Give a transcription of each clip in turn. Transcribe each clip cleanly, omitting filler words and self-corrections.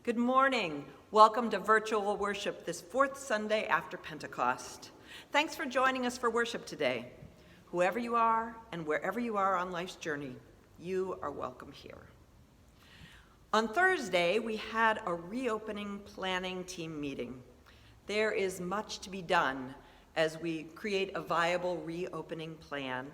Good morning. Welcome to virtual worship this fourth Sunday after Pentecost. Thanks for joining us for worship today. Whoever you are and wherever you are on life's journey, you are welcome here. On Thursday, we had a reopening planning team meeting. There is much to be done as we create a viable reopening plan.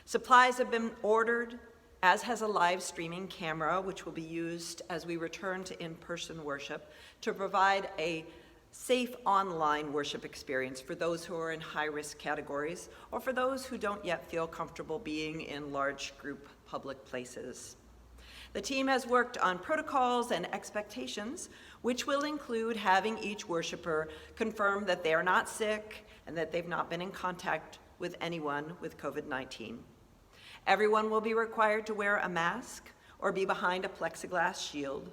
Supplies have been ordered, as has a live streaming camera, which will be used as we return to in-person worship to provide a safe online worship experience for those who are in high-risk categories or for those who don't yet feel comfortable being in large group public places. The team has worked on protocols and expectations, which will include having each worshiper confirm that they are not sick and that they've not been in contact with anyone with COVID-19. Everyone will be required to wear a mask or be behind a plexiglass shield.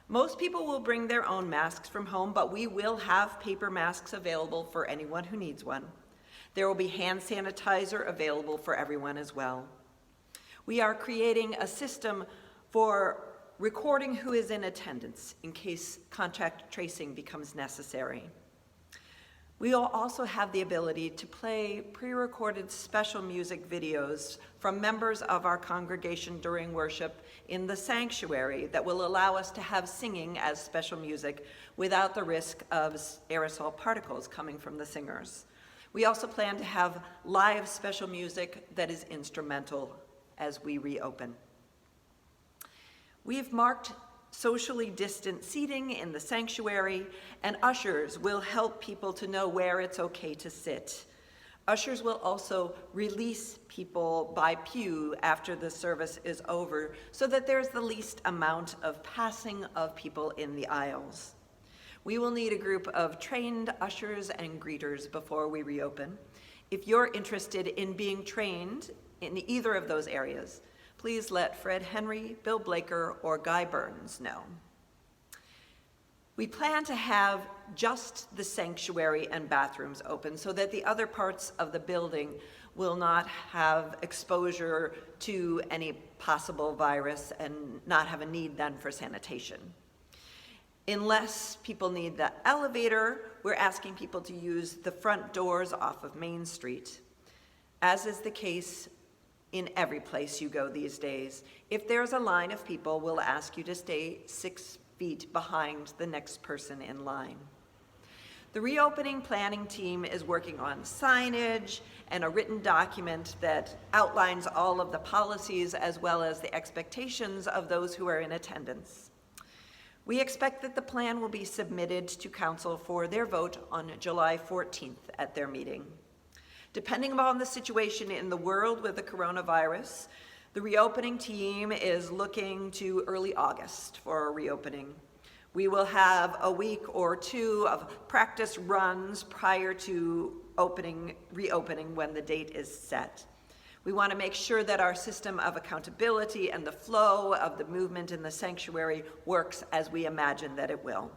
Most people will bring their own masks from home, but we will have paper masks available for anyone who needs one. There will be hand sanitizer available for everyone as well. We are creating a system for recording who is in attendance in case contact tracing becomes necessary. We will also have the ability to play pre-recorded special music videos from members of our congregation during worship in the sanctuary that will allow us to have singing as special music without the risk of aerosol particles coming from the singers. We also plan to have live special music that is instrumental as we reopen. We've marked socially distant seating in the sanctuary, and ushers will help people to know where it's okay to sit. Ushers will also release people by pew after the service is over so that there's the least amount of passing of people in the aisles. We will need a group of trained ushers and greeters before we reopen. If you're interested in being trained in either of those areas, please let Fred Henry, Bill Blaker, or Guy Burns know. We plan to have just the sanctuary and bathrooms open so that the other parts of the building will not have exposure to any possible virus and not have a need then for sanitation. Unless people need the elevator, we're asking people to use the front doors off of Main Street. As is the case in every place you go these days, if there's a line of people, we'll ask you to stay 6 feet behind the next person in line. The reopening planning team is working on signage and a written document that outlines all of the policies as well as the expectations of those who are in attendance. We expect that the plan will be submitted to council for their vote on July 14th at their meeting. Depending upon the situation in the world with the coronavirus, the reopening team is looking to early August for a reopening. We will have a week or two of practice runs prior to reopening when the date is set. We want to make sure that our system of accountability and the flow of the movement in the sanctuary works as we imagine that it will.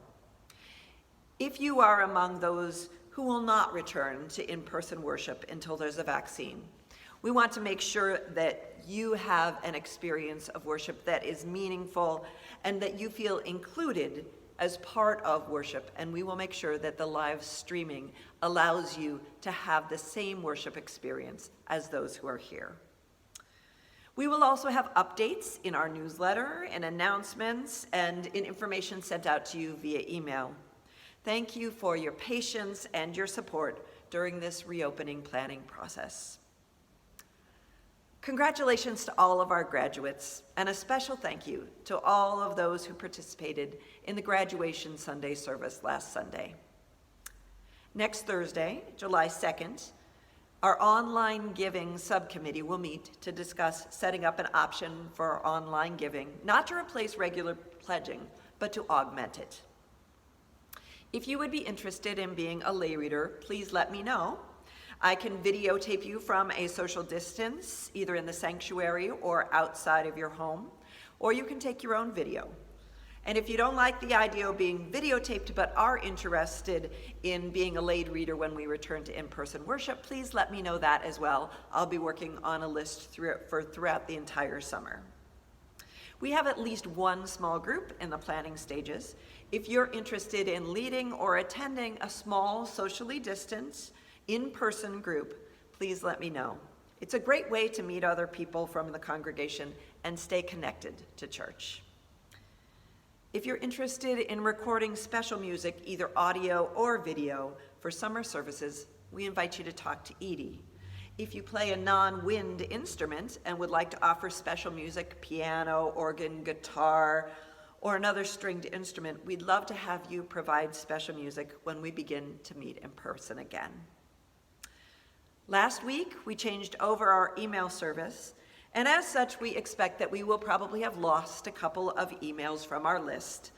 If you are among those who will not return to in-person worship until there's a vaccine, we want to make sure that you have an experience of worship that is meaningful and that you feel included as part of worship, and we will make sure that the live streaming allows you to have the same worship experience as those who are here. We will also have updates in our newsletter and announcements and in information sent out to you via email. Thank you for your patience and your support during this reopening planning process. Congratulations to all of our graduates, and a special thank you to all of those who participated in the graduation Sunday service last Sunday. Next Thursday, July 2nd, our online giving subcommittee will meet to discuss setting up an option for online giving, not to replace regular pledging, but to augment it. If you would be interested in being a lay reader, please let me know. I can videotape you from a social distance, either in the sanctuary or outside of your home, or you can take your own video. And if you don't like the idea of being videotaped but are interested in being a lay reader when we return to in-person worship, please let me know that as well. I'll be working on a list throughout the entire summer. We have at least one small group in the planning stages. If you're interested in leading or attending a small, socially distanced, in-person group, please let me know. It's a great way to meet other people from the congregation and stay connected to church. If you're interested in recording special music, either audio or video, for summer services, we invite you to talk to Edie. If you play a non-wind instrument and would like to offer special music, piano, organ, guitar, or another stringed instrument, we'd love to have you provide special music when we begin to meet in person again. Last week, we changed over our email service, and as such, we expect that we will probably have lost a couple of emails from our list.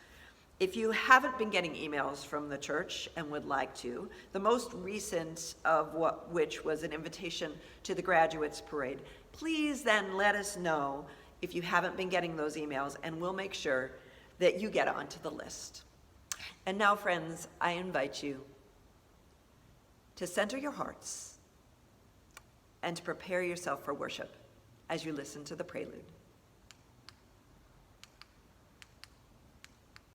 If you haven't been getting emails from the church and would like to, the most recent of which was an invitation to the graduates parade, please then let us know if you haven't been getting those emails, and we'll make sure that you get onto the list. And now, friends, I invite you to center your hearts and to prepare yourself for worship as you listen to the prelude.